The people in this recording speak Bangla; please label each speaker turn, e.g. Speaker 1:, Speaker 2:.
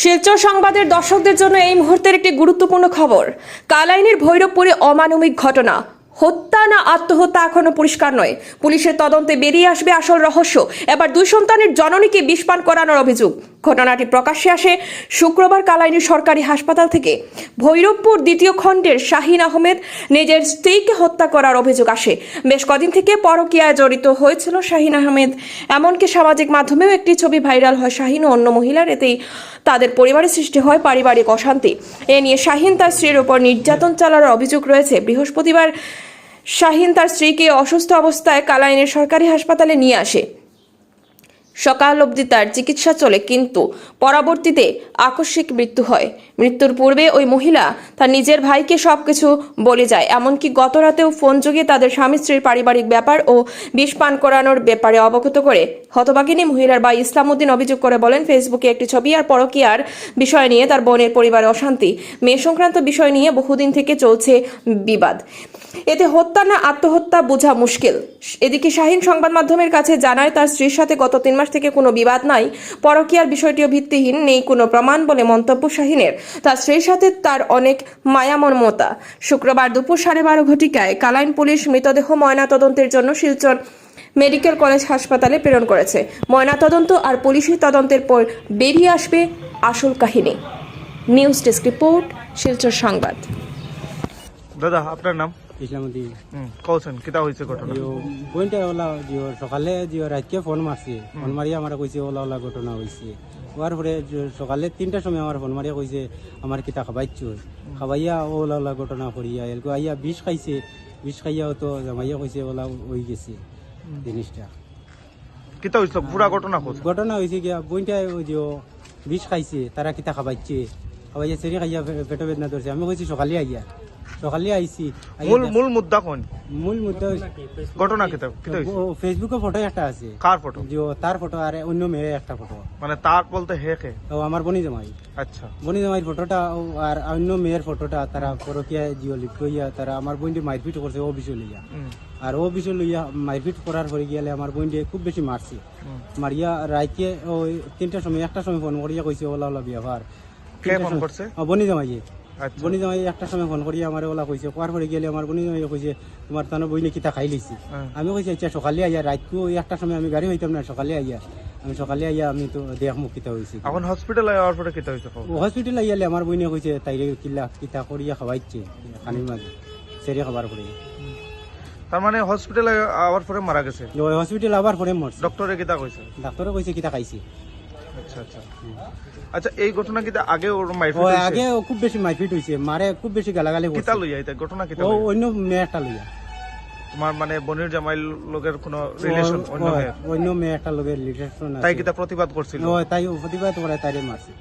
Speaker 1: শিলচর সংবাদের দর্শকদের জন্য এই মুহূর্তের একটি গুরুত্বপূর্ণ খবর। কালাইনের ভৈরবপুরে অমানবিক ঘটনা। হত্যা না আত্মহত্যা এখনো পরিষ্কার নয়। পুলিশের তদন্তে বেরিয়ে আসবে আসল রহস্য। এবার দুই সন্তানের জননীকে বিষপান করানোর অভিযোগ। ঘটনাটি প্রকাশ্যে আসে শুক্রবার কালাইনের সরকারি হাসপাতাল থেকে। ভৈরবপুর দ্বিতীয় খণ্ডের শাহিন আহমেদ নিজের স্ত্রীকে হত্যা করার অভিযোগ আসে। বেশ কদিন থেকে পরকীয়ায় জড়িত হয়েছিল শাহিন আহমেদ। এমনকি সামাজিক মাধ্যমেও একটি ছবি ভাইরাল হয় শাহিন ও অন্য মহিলার। এতেই তাদের পরিবারের সৃষ্টি হয় পারিবারিক অশান্তি। এ নিয়ে শাহিন তার স্ত্রীর উপর নির্যাতন চালানোর অভিযোগ রয়েছে। বৃহস্পতিবার শাহিন তার স্ত্রীকে অসুস্থ অবস্থায় কালাইনের সরকারি হাসপাতালে নিয়ে আসে। সকাল অবধি তার চিকিৎসা চলে, কিন্তু পরবর্তীতে আকস্মিক মৃত্যু হয়। মৃত্যুর পূর্বে ওই মহিলা তার নিজের ভাইকে সবকিছু বলে যায়। এমনকি গত রাতেও ফোন যোগে তাদের স্বামী স্ত্রীর পারিবারিক ব্যাপার ও বিষ পান করানোর ব্যাপারে অবগত করে। হতভাগিনী মহিলার ভাই ইসলামউদ্দিন অভিযোগ করে বলেন, ফেসবুকে একটি ছবি আর পরকীয়ার বিষয় নিয়ে তার বোনের পরিবারে অশান্তি। মেয়ে সংক্রান্ত বিষয় নিয়ে বহুদিন থেকে চলছে বিবাদ। এতে হত্যা না আত্মহত্যা বোঝা মুশকিল। এদিকে শাহিন সংবাদ মাধ্যমের কাছে জানায়, তার স্ত্রীর সাথে গত 3 মাস থেকে কোনো বিবাদ নাই। পরকীয়ার বিষয়টিও ভিত্তিহীন, নেই কোনো প্রমাণ বলে মন্তব্য শাহিনের। তার স্ত্রীর সাথে তার অনেক মায়া মমতা। শুক্রবার দুপুর 12:30 ঘটিকায় কালাইন পুলিশ মৃতদেহ ময়নাতদন্তের জন্য শিলচর মেডিকেল কলেজ হাসপাতালে প্রেরণ করেছে। ময়নাতদন্ত আর পুলিশি তদন্তের পর বেরিয়ে আসবে আসল কাহিনী। নিউজ ডেস্ক রিপোর্ট, শিলচর সংবাদ।
Speaker 2: দাদা আপনার নাম?
Speaker 3: ইসলামউদ্দিন।
Speaker 2: কৌছেন কিতা হয়েছে ঘটনা?
Speaker 3: বইনটা ওলা সকালে রাতকে ফোন মারছে, ফোন মারিয়া আমার কইছে ওলা ওলা ঘটনা হয়েছে। হওয়ার পরে সকালে 3টার সময় আমার ফোন মারিয়া কইছে আমার কিতা খাবাইছ, খাবাইয়া ওলা ওলা ঘটনা করিয়া এলকো আইয়া বিষ খাইছে। বিষ খাইয়া তো জামাইয়া কইছে ওলা হয়ে গেছে জিনিসটা।
Speaker 2: কিতা হয়েছিল পুরা ঘটনা?
Speaker 3: ঘটনা হয়েছে গিয়া বইনটা ওই যে বিষ খাইছে, তারা কিতা খাবাইছে, খাবাইয়া সেরি খাইয়া পেট বেদনা ধরছে। আমি কইছি সকালে আইয়া, সকালে আইছি।
Speaker 2: মূল মুদ্দা কোন?
Speaker 3: মূল মুদ্দা
Speaker 2: ঘটনা কিতা কিতা হয়েছে?
Speaker 3: ফেসবুকে ফটো একটা আছে।
Speaker 2: কার ফটো?
Speaker 3: যে তার ফটো আর অন্য মেয়ের একটা ফটো।
Speaker 2: মানে তার বলতে হে কে?
Speaker 3: ও আমার বনি জামাই।
Speaker 2: আচ্ছা,
Speaker 3: বনি জামাইয়ের ফটোটা আর অন্য মেয়ের ফটোটা তারা পরকিয়া জিও লিপ্ত হইয়া তারা আমার বইনটি মারপিট করছে ও বিষয় লইয়া। আর ও বিষয় লইয়া মারপিট করার পরে গিয়ালে আমার বইনটি খুব বেশি মারছে। মারিয়া রাইকে ওই 3টার সময় 1টার সময় ফোন করিয়া কইছে ওলা ওলা ব্যবহার।
Speaker 2: কে ফোন করছে?
Speaker 3: বনি জামাইয়ে।
Speaker 2: আচ্ছা,
Speaker 3: বনি জামাই 1টার সময় ফোন করিয়া আমার ওলা কইছে। কোয়ার পরে গেলে আমার বনি জামাই কইছে তোমার তানো বইনে কিতা খাই লিছি। আমি কইছি আচ্ছা সকালে আইয়া, রাতকু 1টার সময় আমি গাড়ি হইতাম না, সকালে আইয়া আমি সকালে আইয়া আমি তো দেখ মুখ কিতা হয়েছে।
Speaker 2: এখন হসপিটাল আওয়ার পরে কিতা হয়েছে?
Speaker 3: হসপিটাল আইয়ালে আমার বইনে কইছে তাইরে কিলা কিতা করিয়া খাওয়াইছে খানির মাঝে সেরে খাবার পরে।
Speaker 2: তার মানে হসপিটাল আওয়ার পরে মারা গেছে?
Speaker 3: ওই হসপিটাল আবার পরে মরছে।
Speaker 2: ডক্টরে কিতা কইছে?
Speaker 3: ডাক্তারে কইছে কিতা খাইছে।
Speaker 2: আচ্ছা আচ্ছা আচ্ছা, এই ঘটনা কিতা আগে ওর মাইফিট
Speaker 3: ও
Speaker 2: হইছে?
Speaker 3: আগে খুব বেশি মারপিট হইছে, মারে খুব বেশি গালাগালি করছে।
Speaker 2: কিতা লইয়া এটা ঘটনা কিতা
Speaker 3: ও
Speaker 2: লইয়া?
Speaker 3: অন্য মেয়ে একটা লইয়া।
Speaker 2: তোমার মানে বনির জামাই লোকের কোনো রিলেশন অন্য
Speaker 3: অন্য মেয়ে একটা লোকের রিলেশন আছে।
Speaker 2: তাই কিতা প্রতিবাদ করছিল?
Speaker 3: ও তাই প্রতিবাদ করে তাইরে মারছে।